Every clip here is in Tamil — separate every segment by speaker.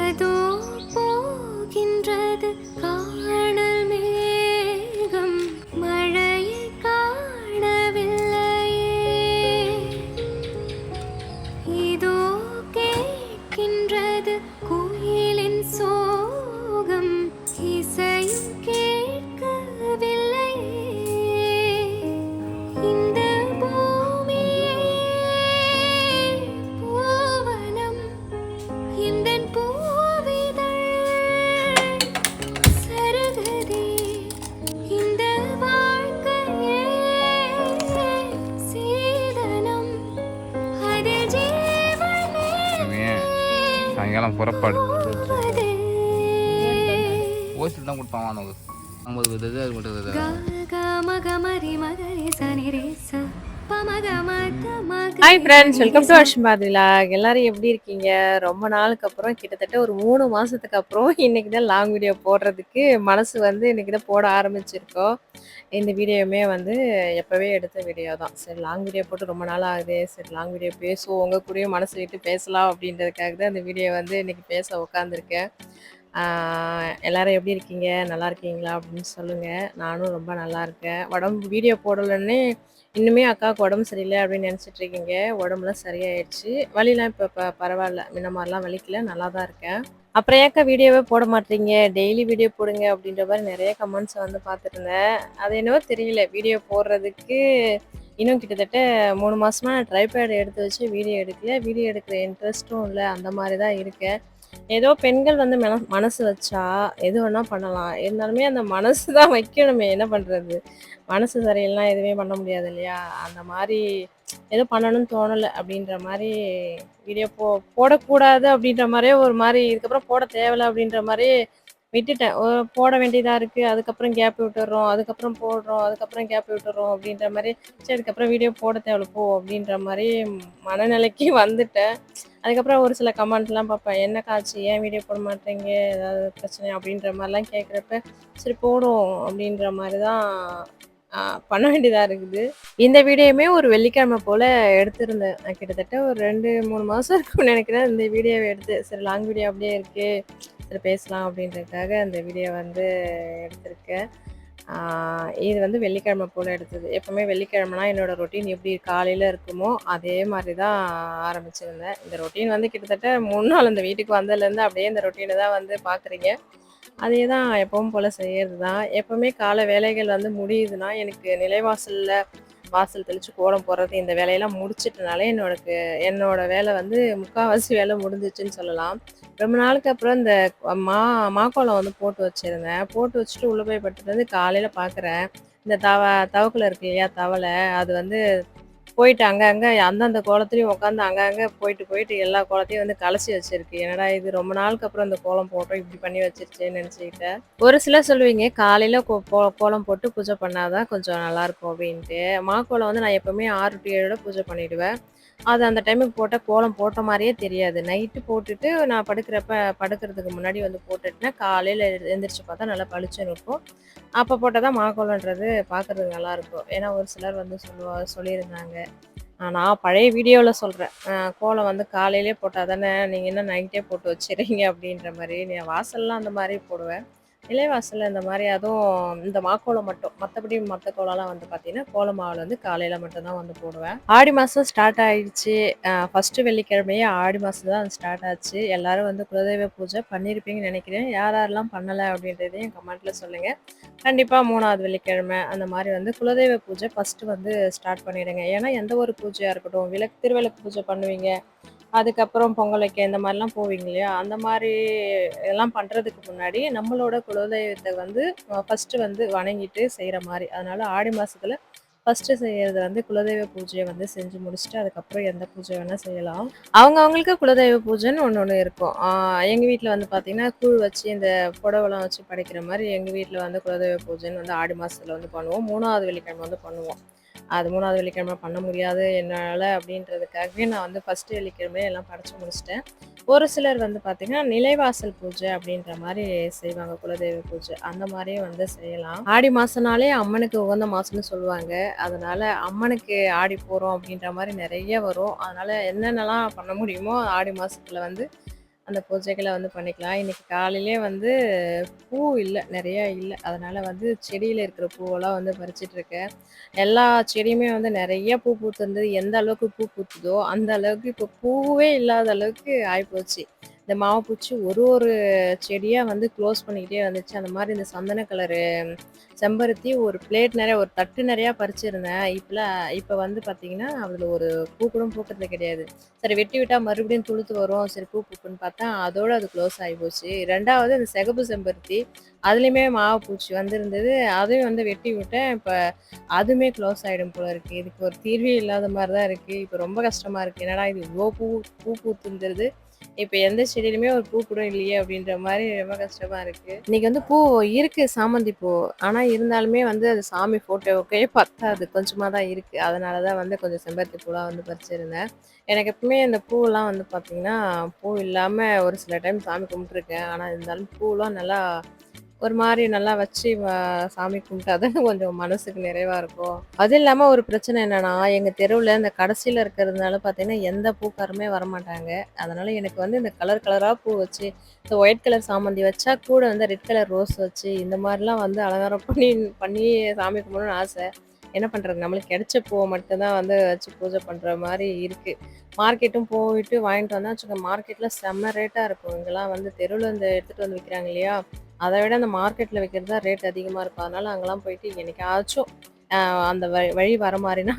Speaker 1: அதோ போகின்றது காணல் மேகம், மழையை காணவில்லையே. இதோ கேட்கின்றது குயிலின் சோகம், இசையும் கேட்கவில்லையே. இந்த பூமியே பூவனம், எந்தன் பூவிதழ் சருகுதே. இந்த வாழ்க்கையே சீதனம், அதில் ஜீவனே
Speaker 2: சாயங்காலம் புறப்பாடு
Speaker 1: போவதே.
Speaker 2: ஓசில் தான் கொடுப்பான் அவனுக்கு 50 இது அது மட்டும் இது.
Speaker 1: கமகமரி மகரி சனிரேச பமகமதமக.
Speaker 3: ஹாய் ஃப்ரெண்ட்ஸ், வெல்கம் டு அஷ்மாதிலா. எல்லாரும் எப்படி இருக்கீங்க? ரொம்ப நாளுக்கு அப்புறம், கிட்டத்தட்ட ஒரு 3 மாசத்துக்கு அப்புறம் இன்னைக்கு தான் லாங் வீடியோ போடுறதுக்கு மனசு வந்து இன்னைக்கு தான் போட ஆரம்பிச்சிருக்கோம். இந்த வீடியோவுமே வந்து எப்போவே எடுத்த வீடியோ தான். சரி, லாங் வீடியோ போட்டு ரொம்ப நாள் ஆகுது, சரி லாங் வீடியோ பேசுவோம், உங்கள் கூடயும் மனசு விட்டு பேசலாம் அப்படின்றதுக்காக தான் இந்த வீடியோ வந்து இன்னைக்கு பேச உட்காந்துருக்கேன். எல்லாரும் எப்படி இருக்கீங்க? நல்லா இருக்கீங்களா அப்படின்னு சொல்லுங்கள். நானும் ரொம்ப நல்லா இருக்கேன். உடம்பு வீடியோ போடலன்னே இன்னுமே அக்காவுக்கு உடம்பு சரியில்லை அப்படின்னு நினச்சிட்டு இருக்கீங்க. உடம்புலாம் சரியாயிடுச்சு. வலிலாம் இப்போ பரவாயில்ல, முன்ன மாதிரிலாம் வலிக்கல, நல்லா தான் இருக்கேன். அப்புறம் ஏக்கா வீடியோவே போட மாட்டீங்க, டெய்லி வீடியோ போடுங்க அப்படின்ற மாதிரி நிறைய கமெண்ட்ஸை வந்து பார்த்துட்டு இருந்தேன். அது என்னவோ தெரியல, வீடியோ போடுறதுக்கு இன்னும் கிட்டத்தட்ட 3 மாசமா நான் ட்ரைபேட் எடுத்து வச்சு வீடியோ எடுக்கல. வீடியோ எடுக்கிற இன்ட்ரெஸ்ட்டும் இல்லை, அந்த மாதிரி தான் இருக்கேன். ஏதோ பெண்கள் வந்து மனசு வச்சா எது வேணா பண்ணலாம். இருந்தாலுமே அந்த மனசு தான் வைக்கணுமே, என்ன பண்றது? மனசு சரியில்லைனா எதுவுமே பண்ண முடியாது இல்லையா? அந்த மாதிரி ஏதோ பண்ணணும்னு தோணலை அப்படின்ற மாதிரி வீடியோ போடக்கூடாது அப்படின்ற மாதிரியே ஒரு மாதிரி, இதுக்கப்புறம் போட தேவையில்ல அப்படின்ற மாதிரி விட்டுட்டேன். போட வேண்டியதாக இருக்குது, அதுக்கப்புறம் கேப் விட்டுடுறோம், அதுக்கப்புறம் போடுறோம், அதுக்கப்புறம் கேப் விட்டுடுறோம் அப்படின்ற மாதிரி. சரி, அதுக்கப்புறம் வீடியோ போட தேவையில்ல போ அப்படின்ற மாதிரி மனநிலைக்கு வந்துட்டேன். அதுக்கப்புறம் ஒரு சில கமெண்ட்லாம் பார்ப்பேன், என்ன காட்சி, ஏன் வீடியோ போட மாட்டேங்க, ஏதாவது பிரச்சனை அப்படின்ற மாதிரிலாம் கேட்குறப்ப சரி போடும் அப்படின்ற மாதிரி தான் பண்ண வேண்டியதாக இருக்குது. இந்த வீடியோவுமே ஒரு வெள்ளிக்கிழமை போல் எடுத்திருந்தேன். நான் கிட்டத்தட்ட ஒரு 2-3 மாதம் இருக்கும்னு நினைக்கிறேன் இந்த வீடியோவை எடுத்து. சரி, லாங் வீடியோ அப்படியே இருக்குது, சரி பேசலாம் அப்படின்றதுக்காக அந்த வீடியோ வந்து எடுத்திருக்கேன். இது வந்து வெள்ளிக்கிழமை போல் எடுத்தது. எப்போவுமே வெள்ளிக்கிழமைனா என்னோடய ரொட்டீன் எப்படி காலையில் இருக்குமோ அதே மாதிரி தான் ஆரம்பிச்சிருந்தேன். இந்த ரொட்டீன் வந்து கிட்டத்தட்ட 3 நாள் இந்த வீட்டுக்கு வந்ததுலேருந்து அப்படியே இந்த ரொட்டீனை தான் வந்து பார்க்குறீங்க. அதே தான் எப்பவும் போல் செய்கிறது தான். எப்போவுமே காலை வேலைகள் வந்து முடியுதுன்னா, எனக்கு நிலைவாசலில் வாசல் தெளித்து கோலம் போடுறது இந்த வேலையெல்லாம் முடிச்சிட்டனாலே என்னோட வேலை வந்து முக்கால்வாசி வேலை முடிஞ்சிச்சுன்னு சொல்லலாம். ரொம்ப நாளுக்கு அப்புறம் இந்த மா மாக்கோலம் வந்து போட்டு வச்சுருந்தேன். போட்டு வச்சுட்டு உள்ளே போய் படுத்துட்டு வந்து காலையில் பார்க்குறேன், இந்த தவக்குள்ள இருக்கு இல்லையா, தவளை, அது வந்து போயிட்டு அங்கங்கே அந்தந்த கோலத்துலேயும் உட்காந்து அங்கங்கே போயிட்டு எல்லா கோலத்தையும் வந்து கலசி வச்சிருக்கு. என்னடா இது, ரொம்ப நாளுக்கு அப்புறம் இந்த கோலம் போட்டோம், இப்படி பண்ணி வச்சிருச்சேன்னு நினச்சிக்கிட்டேன். ஒரு சிலர் சொல்லுவீங்க காலையில் கோலம் போட்டு பூஜை பண்ணாதான் கொஞ்சம் நல்லாயிருக்கும் அப்படின்ட்டு. மாக்கோலம் வந்து நான் எப்போவுமே 6 to 7 பூஜை பண்ணிவிடுவேன். அது அந்த டைமுக்கு போட்டால் கோலம் போட்ட மாதிரியே தெரியாது. நைட்டு போட்டுட்டு நான் படுக்கிறதுக்கு முன்னாடி வந்து போட்டுட்டுனா காலையில் எழுந்திரிச்சு பார்த்தா நல்லா பளிச்சுன்னு இருக்கும். அப்போ போட்டால் தான் மாக்கோலன்றது பார்க்குறதுக்கு நல்லாயிருக்கும். ஏன்னா ஒரு சிலர் வந்து சொல்லியிருந்தாங்க. நான் பழைய வீடியோவில் சொல்கிறேன், கோலம் வந்து காலையிலே போட்டால் தானே, நீங்கள் என்ன நைட்டே போட்டு வச்சுறீங்க அப்படின்ற மாதிரி. நான் வாசல்லாம் அந்த மாதிரி போடுவேன், நிலைவாசலில் இந்த மாதிரி. அதுவும் இந்த மாக்கோலம் மட்டும், மற்றபடி மற்ற கோலம்லாம் வந்து பார்த்தீங்கன்னா கோலம் மாவில் வந்து காலையில் மட்டும்தான் வந்து போடுவேன். ஆடி மாதம் ஸ்டார்ட் ஆகிடுச்சு. ஃபஸ்ட்டு வெள்ளிக்கிழமையே ஆடி மாதம் தான் ஸ்டார்ட் ஆச்சு. எல்லோரும் வந்து குலதெய்வ பூஜை பண்ணியிருப்பீங்கன்னு நினைக்கிறேன். யாரெல்லாம் பண்ணலை அப்படின்றதையும் கமெண்ட்டில் சொல்லுங்கள். கண்டிப்பாக 3வது வெள்ளிக்கிழமை அந்த மாதிரி வந்து குலதெய்வ பூஜை ஃபஸ்ட்டு வந்து ஸ்டார்ட் பண்ணிவிடுங்க. ஏன்னா எந்த ஒரு பூஜையாக இருக்கட்டும், திருவிளக்கு பூஜை பண்ணுவீங்க, அதுக்கப்புறம் பொங்கல் வைக்க இந்த மாதிரிலாம் போவீங்க இல்லையா, அந்த மாதிரி எல்லாம் பண்ணுறதுக்கு முன்னாடி நம்மளோட குலதெய்வத்தை வந்து ஃபஸ்ட்டு வந்து வணங்கிட்டு செய்கிற மாதிரி. அதனால் ஆடி மாதத்தில் ஃபஸ்ட்டு செய்கிறது வந்து குலதெய்வ பூஜையை வந்து செஞ்சு முடிச்சுட்டு அதுக்கப்புறம் எந்த பூஜை வேணால் செய்யலாம். அவங்கவுங்களுக்கு குலதெய்வ பூஜைன்னு ஒன்று இருக்கும். எங்கள் வீட்டில் வந்து பார்த்திங்கன்னா கூழ் வச்சு இந்த புடவெல்லாம் வச்சு படைக்கிற மாதிரி எங்கள் வீட்டில் வந்து குலதெய்வ பூஜைன்னு வந்து ஆடி மாதத்தில் வந்து பண்ணுவோம். 3வது வெள்ளிக்கிழமை வந்து பண்ணுவோம். அது 3வது வெள்ளிக்கிழமை பண்ண முடியாது என்னால் அப்படின்றதுக்காகவே நான் வந்து ஃபஸ்ட்டு வெள்ளிக்கிழமை எல்லாம் படைச்சி முடிச்சிட்டேன். ஒரு சிலர் வந்து பார்த்தீங்கன்னா, நிலைவாசல் பூஜை அப்படின்ற மாரி செய்வாங்க. குலதெய்வ பூஜை. அந்த மாரியும் வந்து செய்யலாம். ஆடி மாசம்னாலே அம்மனுக்கு உகந்த மாசம்னு சொல்லுவாங்க. அதனால அம்மனுக்கு ஆடி போறோம் அப்படின்ற மாரி நெறைய வரும். அதனால என்னென்னலாம் பண்ண முடியுமோ ஆடி மாசத்துல வந்து அந்த பூஜைகள வந்து பண்ணிக்கலாம். இன்னைக்கு காலையிலயே வந்து பூ இல்ல, நெறைய இல்ல. அதனால வந்து செடியில இருக்கிற பூவெல்லாம் வந்து பறிச்சுட்டு இருக்கேன். எல்லா செடியுமே வந்து நெறைய பூ பூத்திருந்தது. எந்த அளவுக்கு பூ பூத்துதோ, அந்த அளவுக்கு இப்போ பூவே இல்லாத அளவுக்கு ஆயிப்போச்சு. இந்த மாவு பூச்சி ஒரு ஒரு செடியா வந்து க்ளோஸ் பண்ணிக்கிட்டே வந்துச்சு. அந்த மாரி இந்த சந்தன கலரு செம்பருத்தி ஒரு பிளேட் நெறைய ஒரு தட்டு நெறையா பறிச்சிருந்தேன். இப்ப வந்து பார்த்தீங்கன்னா, அதில ஒரு பூ கூட பூக்கறது கிடையாது. சரி வெட்டி விட்டா மறுபடியும் துளுத்து வரும். சரி பூ பூக்குன்னு பார்த்தா, அதோட அது க்ளோஸ் ஆயிப்போச்சு. 2வது அந்த சிகப்பு செம்பருத்தி, அதுலயுமே மாவு பூச்சி வந்திருந்தது. அதையும் வந்து வெட்டி விட்டேன். இப்ப அதுவுமே க்ளோஸ் ஆயிடும் போல இருக்கு. இதுக்கு ஒரு தீர்வே இல்லாத மாரி தான் இருக்கு. இப்ப ரொம்ப கஷ்டமா இருக்கு. என்னடா இது இவ்ளோ பூ பூத்திருந்தது. இப்ப எந்த செடியிலுமே ஒரு பூ கூட இல்லையே! அப்படின்ற மாரி ரொம்ப கஷ்டமா இருக்கு. இன்னைக்கு வந்து பூ இருக்கு சாமந்தி பூ. ஆனா இருந்தாலுமே வந்து அது சாமி ஃபோட்டோவுக்கே பத்தாது. கொஞ்சமா தான் இருக்கு. அதனால தான் வந்து கொஞ்சம் செம்பருத்தி பூலாம் வந்து பறிச்சிருந்தேன். எனக்கு எப்பவுமே இந்த பூவெல்லாம் வந்து பார்த்தீங்கன்னா, பூ இல்லாம ஒரு சில டைம் சாமி கும்பிட்டுருக்கேன். ஆனா இருந்தாலும் பூலாம் நல்லா ஒரு மாரி நல்லா வச்சு சாமி கும்பிட்டா தான் கொஞ்சம் மனசுக்கு நிறைவா இருக்கும். அது இல்லாம ஒரு பிரச்சனை என்னன்னா, எங்க தெருவுல இந்த கடைசியில இருக்கிறதுனால பார்த்தீங்கன்னா, எந்த பூக்காருமே வரமாட்டாங்க. அதனால எனக்கு வந்து இந்த கலர் கலரா பூ வச்சு, இந்த ஒயிட் கலர் சாமந்தி வச்சா கூட வந்து ரெட் கலர் ரோஸ் வச்சு, இந்த மாரிலாம் வந்து அலங்காரம் பண்ணி பண்ணி சாமி கும்பிடணும்னு ஆசை. என்ன பண்றது? நம்மளுக்கு கிடைச்ச பூவ மட்டும் தான் வந்து வச்சு பூஜை பண்ற மாரி இருக்கு. மார்க்கெட்டும் போயிட்டு வாங்கிட்டு வந்தா வச்சுக்க, மார்க்கெட்ல செம்ம ரேட்டா இருக்கும். இங்கலாம் வந்து தெருவுல இந்த எடுத்துட்டு வந்து விக்கிறாங்க இல்லையா? அத விட அந்த மார்க்கெட்ல விக்கிறது தான் ரேட் அதிகமா இருக்கும். அதனால அங்கலாம் போயிட்டு என்னைக்காச்சும் அ அந்த வழி வர மாரினா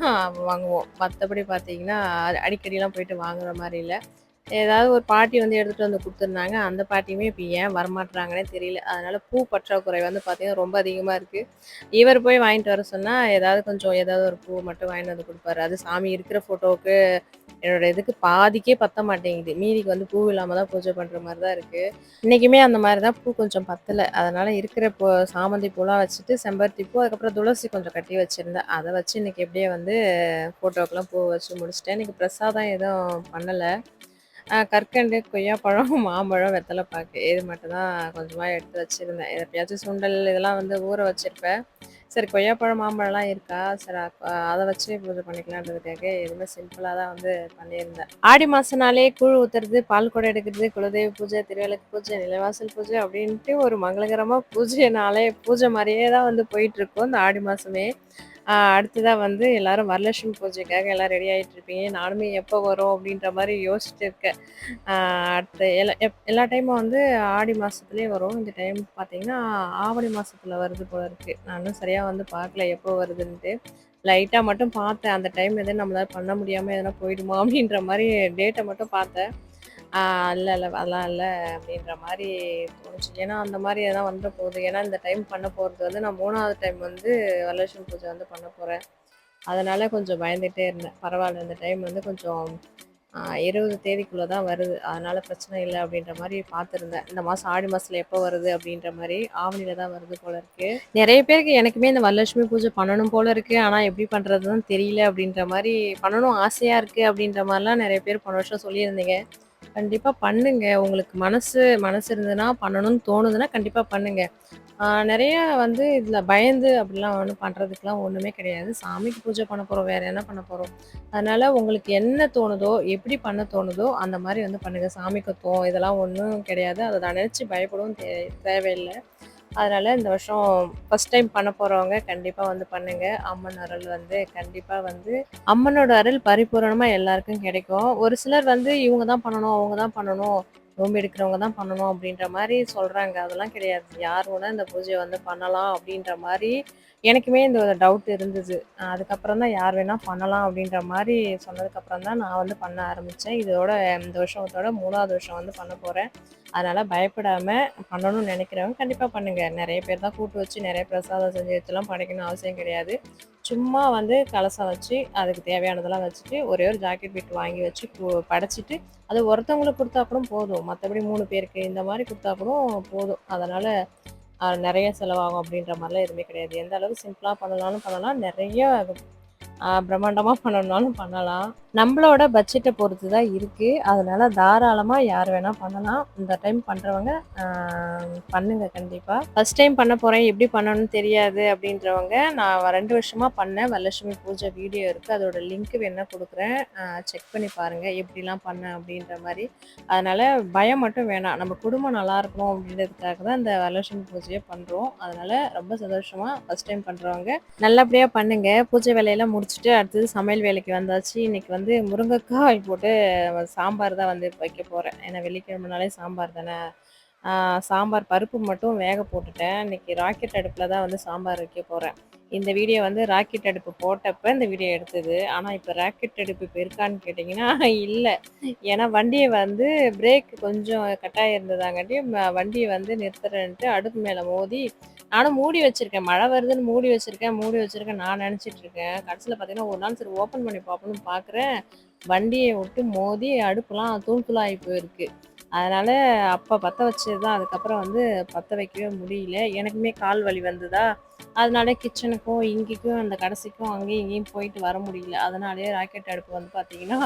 Speaker 3: வாங்குவோம். மத்தபடி பார்த்தீங்கன்னா, அடிக்கடிலாம் போயிட்டு வாங்குற மாரி இல்ல. ஏதாவது ஒரு பாட்டி வந்து எடுத்துட்டு வந்து குடுத்துருந்தாங்க. அந்த பாட்டியுமே இப்ப ஏன் வரமாட்றாங்கன்னே தெரியல. அதனால பூ பற்றாக்குறை வந்து பார்த்தீங்கன்னா, ரொம்ப அதிகமா இருக்கு. இவர் போய் வாங்கிட்டு வர சொன்னா, ஏதாவது ஒரு பூ மட்டும் வாங்கிட்டு வந்து குடுப்பாரு. அது சாமி இருக்கிற ஃபோட்டோவுக்கு என்னோட இதுக்கு பாதிக்கே பத்த மாட்டேங்குது. மீதிக்கு வந்து பூ இல்லாம தான் பூஜை பண்ற மாரி தான் இருக்கு. இன்னைக்குமே அந்த மாரி தான் பூ கொஞ்சம் பத்தல. அதனால இருக்கிற சாமந்தி பூலாம் வச்சுட்டு, செம்பருத்தி பூ, அதுக்கப்புறம் துளசி கொஞ்சம் கட்டி வச்சிருந்தேன். அத வச்சு இன்னைக்கு எப்படியே வந்து ஃபோட்டோவுக்குலாம் பூ வச்சு முடிச்சுட்டேன். இன்னைக்கு பிரசாதம் எதுவும் பண்ணல. கற்கண்டு, கொய்யாப்பழம், மாம்பழம், வெத்தல பாக்கு இது மட்டும் தான் கொஞ்சமா எடுத்து வச்சிருந்தேன். எப்பயாச்சும் சுண்டல் இதெல்லாம் வந்து ஊற வச்சிருப்பேன். சரி கொய்யாப்பழம், மாம்பழம்லாம் இருக்கா? சரி அத வச்சு பூஜை பண்ணிக்கலான்றதுக்காக எதுவுமே சிம்பிளா தான் வந்து பண்ணியிருந்தேன். ஆடி மாசம்னாலே கூழ் ஊத்துறது, பால் குடம் எடுக்கிறது, குலதெய்வ பூஜை, திருவிளக்கு பூஜை, நிலைவாசல் பூஜை அப்படின்ட்டு ஒரு மங்களகரமா பூஜைனாலே பூஜை மாரியே தான் வந்து போயிட்டுருக்கும் இந்த ஆடி மாசமே. அடுத்ததா வந்து எல்லாரும் வரலட்சுமி பூஜைக்காக எல்லாம் ரெடி ஆயிட்டு இருப்பீங்க. நானுமே எப்போ வரும் அப்படின்ற மாரி யோசிச்சுட்டு இருக்கேன். அடுத்து எல்லா டைமும் வந்து ஆடி மாசத்துலயே வரும். இந்த டைம் பார்த்தீங்கன்னா, ஆவணி மாசத்துல வருது போல இருக்கு. நான் இன்னும் சரியா வந்து பார்க்கல எப்போ வருதுன்ட்டு. லைட்டா மட்டும் பார்த்தேன். அந்த டைம் எதுவும் நம்மளால பண்ண முடியாம எதனா போயிடுமா அப்படின்ற மாரி டேட்ட மட்டும் பார்த்தேன். ஆ இல்ல அதெல்லாம் இல்ல அப்படின்ற மாரி தோணுச்சு. ஏன்னா அந்த மாரி எதனா வந்துற போகுது. ஏன்னா இந்த டைம் பண்ண போறது வந்து நான் 3வது டைம் வந்து வரலட்சுமி பூஜை வந்து பண்ண போறேன். அதனால கொஞ்சம் பயந்துட்டே இருந்தேன். பரவால்ல இந்த டைம் வந்து கொஞ்சம் 20 தேதிக்குள்ள தான் வருது. அதனால பிரச்சனை இல்ல அப்படின்ற மாரி பார்த்துருந்தேன். இந்த மாசம் ஆடி மாசத்துல எப்போ வருது அப்படின்ற மாரி, ஆவணில தான் வருது போல இருக்கு. நெறைய பேருக்கு எனக்குமே இந்த வரலட்சுமி பூஜை பண்ணணும் போல இருக்கு. ஆனா எப்படி பண்றதுன்னு தெரியல அப்படின்ற மாரி, பண்ணணும் ஆசையா இருக்கு அப்படின்ற மாரிலாம் நெறைய பேர் போன வருஷம் சொல்லியிருந்தீங்க. கண்டிப்பா பண்ணுங்க. உங்களுக்கு மனசு மனசு இருந்ததுன்னா, பண்ணணும்னு தோணுதுன்னா கண்டிப்பா பண்ணுங்க. நெறைய வந்து இதில பயந்து அப்படிலாம் ஒண்ணும் பண்றதுக்குலாம் ஒண்ணுமே கிடையாது. சாமிக்கு பூஜை பண்ண போறோம். வேற என்ன பண்ண போறோம்? அதனால உங்களுக்கு என்ன தோணுதோ, எப்படி பண்ண தோணுதோ, அந்த மாரி வந்து பண்ணுங்க. சாமி குத்தம் இதெல்லாம் ஒண்ணும் கிடையாது. அத நெனச்சு பயப்படவும் தேவையில்ல. அதனால இந்த வருஷம் ஃபர்ஸ்ட் டைம் பண்ண போறவங்க கண்டிப்பா வந்து பண்ணுங்க. அம்மன் அருள் வந்து கண்டிப்பா வந்து அம்மனோட அருள் பரிபூரணமா எல்லாருக்கும் கிடைக்கும். ஒரு சிலர் வந்து இவங்க தான் பண்ணணும், அவங்க தான் பண்ணணும், நோம்பு எடுக்கிறவங்க தான் பண்ணணும் அப்படின்ற மாரி சொல்றாங்க. அதெல்லாம் கிடையாது. யார் வேணா இந்த பூஜைய வந்து பண்ணலாம் அப்படின்ற மாரி எனக்குமே இந்த ஒரு டவுட் இருந்தது. அதுக்கப்புறம் தான் யார் வேணா பண்ணலாம் அப்படின்ற மாரி சொன்னதுக்கப்புறம் தான் நான் வந்து பண்ண ஆரம்பிச்சேன். இந்த வருஷத்தோட 3வது வருஷம் வந்து பண்ண போறேன். அதனால பயப்படாம பண்ணணும்னு நினைக்கிறவங்க கண்டிப்பா பண்ணுங்க. நெறைய பேர் தான் கூட்டு வச்சு நெறைய பிரசாதம் செஞ்சு வச்சுலாம் படைக்கணும்னு அவசியம் கிடையாது. சும்மா வந்து கலசம் வச்சு, அதுக்கு தேவையானதெல்லாம் வச்சுட்டு, ஒரே ஒரு ஜாக்கெட் பிட் வாங்கி வச்சு படைச்சிட்டு, அது ஒருத்தவங்களுக்கு குடுத்தா கூட போதும். மத்தபடி 3 பேருக்கு இந்த மாரி குடுத்தா கூட போதும். அதனால நெறைய செலவாகும் அப்படின்ற மாரிலாம் எதுவுமே கிடையாது. எந்த அளவுக்கு சிம்பிளா பண்ணலாம்னு பண்ணலாம். நெறைய பிரம்மாண்டமாக பண்ணணும்னாலும் பண்ணலாம். நம்மளோட பட்ஜெட்டை பொறுத்து தான் இருக்குது. அதனால தாராளமாக யார் வேணால் பண்ணலாம். இந்த டைம் பண்ணுறவங்க பண்ணுங்க கண்டிப்பாக. ஃபஸ்ட் டைம் பண்ண போகிறேன், எப்படி பண்ணணும்னு தெரியாது அப்படின்றவங்க, நான் 2 வருஷமாக பண்ணேன் வரலட்சுமி பூஜை வீடியோ இருக்குது, அதோட லிங்க் வேணால் கொடுக்குறேன், செக் பண்ணி பாருங்கள் எப்படிலாம் பண்ணேன் அப்படின்ற மாதிரி. அதனால் பயம் மட்டும் வேணாம், நம்ம குடும்பம் நல்லா இருக்கணும் அப்படின்றதுக்காக தான் இந்த வரலட்சுமி பூஜையை பண்ணுறோம். அதனால் ரொம்ப சந்தோஷமாக ஃபஸ்ட் டைம் பண்ணுறவங்க நல்லபடியாக பண்ணுங்க. பூஜை வேலையெல்லாம் முடிச்சுட்டு அடுத்தது சமையல் வேலைக்கு வந்தாச்சு. இன்னைக்கு வந்து முருங்கைக்காய் போட்டு சாம்பார் தான் வந்து வைக்க போகிறேன். ஏன்னா வெள்ளிக்கிழமைனாலே சாம்பார் தானே. சாம்பார் பருப்பு மட்டும் வேக போட்டுட்டேன். இன்னைக்கு ராக்கெட் அடுப்பில் தான் வந்து சாம்பார் வைக்க போகிறேன். இந்த வீடியோ வந்து ராக்கெட் அடுப்பு போட்டப்போ இந்த வீடியோ எடுத்தது. ஆனால் இப்போ ராக்கெட் அடுப்பு இப்போ இருக்கான்னு கேட்டிங்கன்னா இல்லை. ஏன்னா வண்டியை வந்து பிரேக் கொஞ்சம் கட்டாயம் இருந்ததாங்காட்டி வண்டியை வந்து நிறுத்துறேன்ட்டு அடுப்பு மேலே மோதி நானும் மூடி வச்சுருக்கேன். மழை வருதுன்னு மூடி வச்சுருக்கேன் நான் நினச்சிட்டு இருக்கேன். கடைசியில் பார்த்தீங்கன்னா ஒரு நாள் சரி ஓப்பன் பண்ணி பார்ப்போம்னு பார்க்குறேன், வண்டியை விட்டு மோதி அடுப்புலாம் தூள் தூளாகி போயிருக்கு. அதனால் அப்போ பற்ற வச்சது தான். அதுக்கப்புறம் வந்து பற்ற வைக்கவே முடியல. எனக்குமே கால் வலி வந்ததா, அதனால கிச்சனுக்கும் இங்கேக்கும் அந்த கடைசிக்கும் அங்கேயும் இங்கேயும் போயிட்டு வர முடியல. அதனாலேயே ராக்கெட் அடுப்பு வந்து பார்த்தீங்கன்னா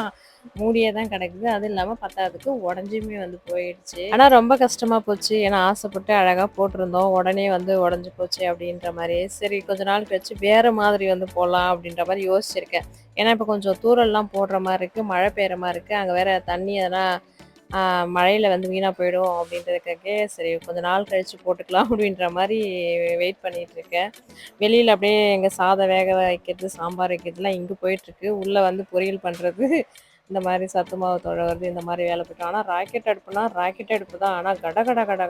Speaker 3: மூடியே தான் கிடக்குது. அதுவும் இல்லாமல் பத்தாததுக்கு உடஞ்சுமே வந்து போயிடுச்சு. ஆனால் ரொம்ப கஷ்டமாக போச்சு. ஏன்னா ஆசைப்பட்டு அழகாக போட்டிருந்தோம், உடனே வந்து உடஞ்சி போச்சு அப்படின்ற மாதிரி. சரி கொஞ்ச நாள் கழிச்சு வேறு மாதிரி வந்து போடலாம் அப்படின்ற மாதிரி யோசிச்சிருக்கேன். ஏன்னா இப்போ கொஞ்சம் தூரல்லாம் போடுற மாதிரி இருக்குது, மழை பெய்கிற மாதிரி இருக்குது, அங்கே வேறு தண்ணி அதெல்லாம் மழையில் வந்து வீணாக போயிடும் அப்படின்றதுக்காக சரி கொஞ்சம் நாள் கழித்து போட்டுக்கலாம் அப்படின்ற மாதிரி வெயிட் பண்ணிகிட்ருக்கேன். வெளியில் அப்படியே எங்கள் சாதம் வேக வைக்கிறது, சாம்பார் வைக்கிறதுலாம் இங்கே போயிட்டுருக்கு. உள்ளே வந்து பொரியல் பண்ணுறது, இந்த மாதிரி சத்து மாவு தொழவுறது, இந்த மாதிரி வேலை போய்ட்டோம். ஆனால் ராக்கெட் அடுப்புனா ராக்கெட் அடுப்பு தான். ஆனால்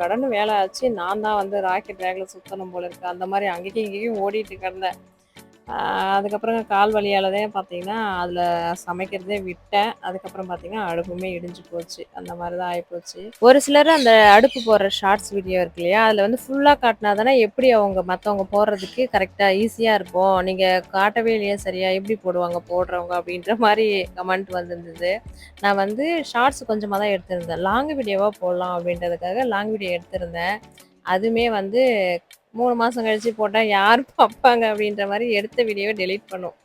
Speaker 3: கடன்னு வேலை ஆச்சு. நான் தான் வந்து ராக்கெட் வேகில் சுற்றணும் போல இருக்குது. அந்த மாதிரி அங்கேயும் இங்கேயும் ஓடிட்டு கிடந்தேன். அதுக்கப்புறம் கால் வலியால் தான் பார்த்தீங்கன்னா அதில் சமைக்கிறதே விட்டேன். அதுக்கப்புறம் பார்த்தீங்கன்னா அடுப்புமே இடிஞ்சு போச்சு. அந்த மாதிரி தான் ஆகிப்போச்சு. ஒரு சிலர் அந்த அடுப்பு போடுற ஷார்ட்ஸ் வீடியோ இருக்கு இல்லையா, அதில் வந்து ஃபுல்லாக காட்டினா தானே எப்படி அவங்க மற்றவங்க போடுறதுக்கு கரெக்டாக ஈஸியாக இருக்கும். நீங்கள் காட்டவே இல்லையா சரியா, எப்படி போடுவாங்க போடுறவங்க அப்படின்ற மாதிரி கமெண்ட் வந்திருந்தது. நான் வந்து ஷார்ட்ஸ் கொஞ்சமாக தான் எடுத்திருந்தேன். லாங் வீடியோவாக போடலாம் அப்படின்றதுக்காக லாங் வீடியோ எடுத்திருந்தேன். அதுவுமே வந்து 3 மாதம் கழிச்சு போட்டால் யார் பார்ப்பாங்க அப்படின்ற மாதிரி எடுத்த வீடியோவை டெலீட் பண்ணோம்.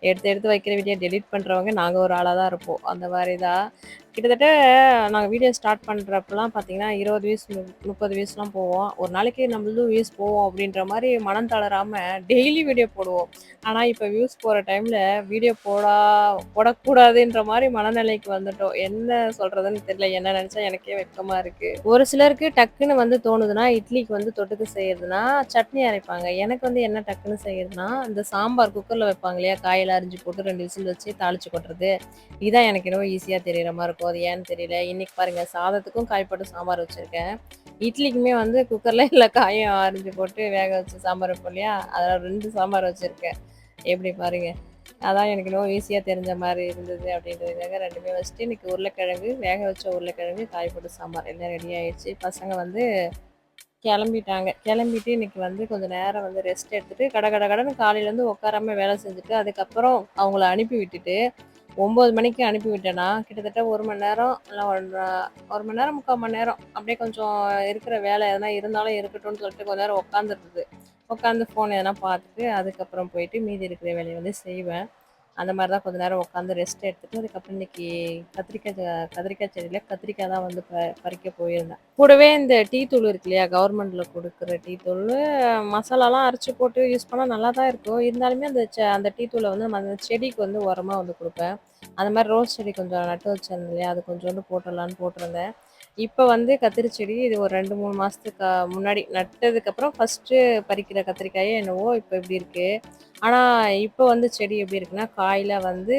Speaker 3: எடுத்து வைக்கிற வீடியோ டெலீட் பண்ணுறவங்க நாங்கள் ஒரு ஆளாக தான் இருப்போம். அந்த மாதிரி தான் கிட்டத்தட்ட நாங்கள் வீடியோ ஸ்டார்ட் பண்ணுறப்பெல்லாம் பார்த்தீங்கன்னா 20 வியூஸ் 30 வியூஸ்லாம் போவோம். ஒரு நாளைக்கு நம்மளும் வியூஸ் போவோம் அப்படின்ற மாதிரி மனம் தளராமல் டெய்லி வீடியோ போடுவோம். ஆனால் இப்போ வியூஸ் போகிற டைமில் வீடியோ போடக்கூடாதுன்ற மாதிரி மனநிலைக்கு வந்துட்டோம். என்ன சொல்கிறதுன்னு தெரியல. என்ன நினச்சா எனக்கே வெட்கமாக இருக்குது. ஒரு சிலருக்கு டக்குன்னு வந்து தோணுதுன்னா இட்லிக்கு வந்து தொட்டுக்கு செய்யறதுனா சட்னி அரைப்பாங்க. எனக்கு வந்து என்ன டக்குன்னு செய்யறதுனா இந்த சாம்பார் குக்கரில் வைப்பாங்க இல்லையா, காயெல்லாம் அரிஞ்சு போட்டு 2 விசில் வச்சு தாளித்து கொட்டுறது, இதான் எனக்கு என்னவோ ஈஸியாக தெரிகிற மாதிரி இருக்கும். அது ஏன்னு தெரியல. இன்றைக்கி பாருங்கள் சாதத்துக்கும் காய் போட்டு சாம்பார் வச்சுருக்கேன். இட்லிக்குமே வந்து குக்கரில் எல்லா காயும் அரிஞ்சு போட்டு வேக வச்சு சாம்பார் வைப்போம் இல்லையா, அதில் 2 சாம்பார் வச்சுருக்கேன். எப்படி பாருங்கள், அதான் எனக்கு இன்னும் ஈஸியாக தெரிஞ்ச மாதிரி இருந்தது அப்படின்றதுக்காக 2மே வச்சுட்டு இன்றைக்கி உருளைக்கிழங்கு வேக வச்ச உருளைக்கிழங்கு காய் போட்டு சாம்பார் எல்லாம் ரெடி ஆகிடுச்சு. பசங்க வந்து கிளம்பிட்டு இன்றைக்கி வந்து கொஞ்சம் நேரம் வந்து ரெஸ்ட் எடுத்துகிட்டு கடன்னு காலையிலேருந்து உட்காராமல் வேலை செஞ்சுட்டு அதுக்கப்புறம் அவங்கள அனுப்பி விட்டுட்டு 9 மணிக்கு அனுப்பி விட்டேன்னா கிட்டத்தட்ட 1 மணி நேரம் இல்லை 1 மணி நேரம் 3/4 மணி நேரம் அப்படியே கொஞ்சம் இருக்கிற வேலை எதனா இருந்தாலும் இருக்கட்டும்னு சொல்லிட்டு கொஞ்ச நேரம் உட்காந்து ஃபோன் எதனா பார்த்துட்டு அதுக்கப்புறம் போயிட்டு மீதி இருக்கிற வேலையை வந்து செய்வேன். அந்த மாதிரி தான் கொஞ்சம் நேரம் உட்காந்து ரெஸ்ட் எடுத்துகிட்டு அதுக்கப்புறம் இன்றைக்கி கத்திரிக்காய் செடியில் கத்திரிக்காய் தான் வந்து பறிக்க போயிருந்தேன். கூடவே இந்த டீ தூள் இருக்கு இல்லையா, கவர்மெண்ட்டில் கொடுக்குற டீ தூள் மசாலாலாம் அரைச்சி போட்டு யூஸ் பண்ணால் நல்லா தான் இருக்கும். இருந்தாலுமே அந்த டீ தூளை வந்து அந்த செடிக்கு வந்து உரமாக வந்து கொடுப்பேன். அந்த மாதிரி ரோஸ் செடி கொஞ்சம் நட்டு வச்சிருந்தேன் இல்லையா, அது கொஞ்சோண்டு போட்டுடலான்னு போட்டிருந்தேன். இப்போ வந்து கத்திரி செடி இது ஒரு 2-3 மாதத்துக்கு முன்னாடி நட்டதுக்கப்புறம் ஃபஸ்ட்டு பறிக்கிற கத்திரிக்காயே என்னவோ இப்போ இப்படி இருக்குது. ஆனால் இப்போ வந்து செடி எப்படி இருக்குன்னா காயில் வந்து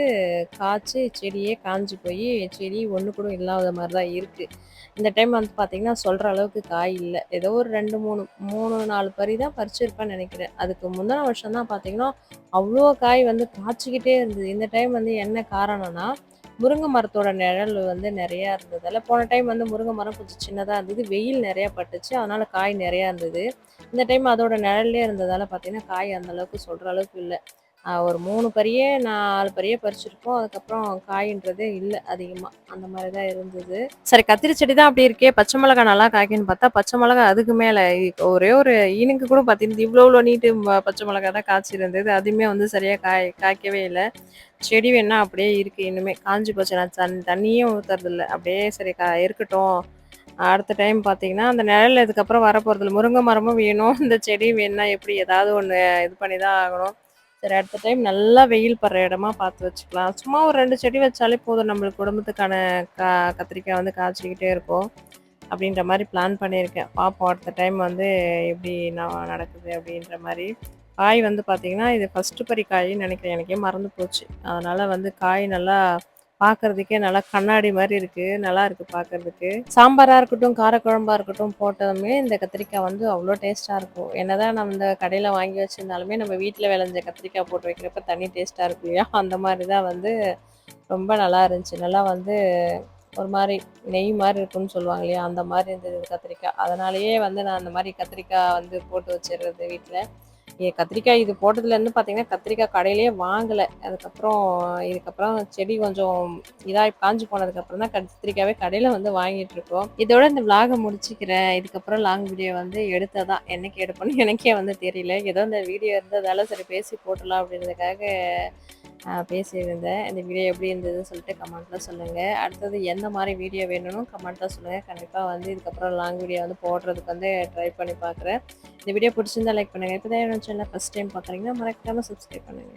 Speaker 3: காய்ச்சி செடியே காஞ்சி போய் செடி ஒன்று கூட இல்லாத மாதிரி தான் இருக்குது. இந்த டைம் வந்து பார்த்திங்கன்னா சொல்கிற அளவுக்கு காய் இல்லை. ஏதோ ஒரு 3-4 பறி தான் பறிச்சிருப்பேன்னு நினைக்கிறேன். அதுக்கு முந்தின வருஷம் தான் பார்த்திங்கன்னா அவ்வளோ காய் வந்து காய்ச்சிக்கிட்டே இருந்தது. இந்த டைம் வந்து என்ன காரணம்னா முருங்கை மரத்தோட நிழல் வந்து நிறையா இருந்ததால் போன டைம் வந்து முருங்கை மரம் கொஞ்சம் சின்னதாக இருந்தது, வெயில் நிறையா பட்டுச்சு, அதனால் காய் நிறையா இருந்தது. இந்த டைம் அதோட நிழல்லே இருந்ததால் பார்த்திங்கன்னா காய் அந்தளவுக்கு சொல்கிற அளவுக்கு இல்லை. ஒரு 3 பறியே 4 பறியே பறிச்சிருக்கோம். அதுக்கப்புறம் காயின்றதே இல்ல அதிகமா. அந்த மாரி தான் இருந்தது. சரி கத்திரி செடி தான் அப்படி இருக்கே, பச்சை மிளகா நல்லா காய்க்கும்ன்னு பார்த்தா, பச்சை மிளகா அதுக்கு மேல ஒரே ஒரு ஈனுக்கு கூட பார்த்தீங்கன்னா, இவ்ளோ நீட்டு பச்சை மிளகா தான் காய்ச்சிருந்தது. அதுவுமே வந்து சரியா காய்க்கவே இல்ல. செடி வேணா அப்படியே இருக்கு இன்னுமே. காஞ்சு போச்சு. நான் தண்ணியே ஊத்துறதில்ல. அப்படியே சரி இருக்கட்டும். அடுத்த டைம் பார்த்தீங்கன்னா, அந்த நிழல் இதுக்கப்புறம் வரப்போறதில்ல. முருங்கை மரமும் வேணும். இந்த செடியும் வேணுனா எப்படி ஏதாவது ஒண்ணு இது பண்ணி தான் ஆகணும். சரி அடுத்த டைம் நல்லா வெயில் படுற இடமா பார்த்து வச்சுக்கலாம். சும்மா ஒரு 2 செடி வச்சாலே போதும். நம்மளுக்கு குடும்பத்துக்கான கா கத்திரிக்காய் வந்து காய்ச்சிக்கிட்டே இருக்கும். அப்படின்ற மாரி பிளான் பண்ணியிருக்கேன். பார்ப்போம் அடுத்த டைம் வந்து எப்படி நடக்குது அப்படின்ற மாரி. காய் வந்து பார்த்தீங்கன்னா, இது ஃபர்ஸ்ட்டு பறி காயின்னு நெனைக்கிறேன். எனக்கே மறந்து போச்சு. அதனால வந்து காய் நல்லா பார்க்கறதுக்கே நல்லா கண்ணாடி மாரி இருக்கு. நல்லாயிருக்கு பார்க்கறதுக்கு. சாம்பாரா இருக்கட்டும், காரக்குழம்பா இருக்கட்டும் போட்டதுமே இந்த கத்திரிக்காய் வந்து அவ்வளோ டேஸ்ட்டா இருக்கும். என்னதான் நம்ம இந்த கடையில வாங்கி வச்சிருந்தாலுமே, நம்ம வீட்ல விளைஞ்ச கத்திரிக்காய் போட்டு வைக்கிறப்ப தனி டேஸ்ட்டா இருக்கும் இல்லையா? அந்த மாரி தான் வந்து ரொம்ப நல்லா இருந்துச்சு. நல்லா வந்து ஒரு மாரி நெய் மாரி இருக்கும்னு சொல்லுவாங்க இல்லையா? அந்த மாரி இருந்தது கத்திரிக்காய். அதனாலேயே வந்து நான் அந்த மாரி கத்திரிக்காய் வந்து போட்டு வச்சுர்றது வீட்ல. கத்திரிக்காய் இது போட்டதுலேருந்து பார்த்தீங்கன்னா, கத்திரிக்காய் கடையிலேயே வாங்கல. இதுக்கப்புறம் செடி கொஞ்சம் காஞ்சு போனதுக்கப்புறம் தான் கத்திரிக்காவே கடையில வந்து வாங்கிட்டுருக்கோம். இதோட இந்த விலாக முடிச்சுக்கிறேன். இதுக்கப்புறம் லாங் வீடியோ வந்து எடுத்தா தான். என்னைக்கு எடுப்பேன்னு எனக்கே வந்து தெரியல. ஏதோ இந்த வீடியோ இருந்ததால சரி பேசி போட்டுடலாம் அப்படின்றதுக்காக பேசியிருந்தேன். இந்த வீடியோ எப்படி இருந்ததுன்னு சொல்லிட்டு கமெண்ட்ல சொல்லுங்க. அடுத்தது எந்த மாரி வீடியோ வேணும்னு கமெண்ட்ல சொல்லுங்க. கண்டிப்பா வந்து இதுக்கப்புறம் லாங் வீடியோ வந்து போடுறதுக்கு வந்து ட்ரை பண்ணி பார்க்குறேன். இந்த வீடியோ பிடிச்சிருந்தா லைக் பண்ணுங்க. இப்போ தான் என்னோட சேனலை ஃபர்ஸ்ட் டைம் பார்க்குறீங்கன்னா மறக்காம சப்ஸ்கிரைப் பண்ணுங்க.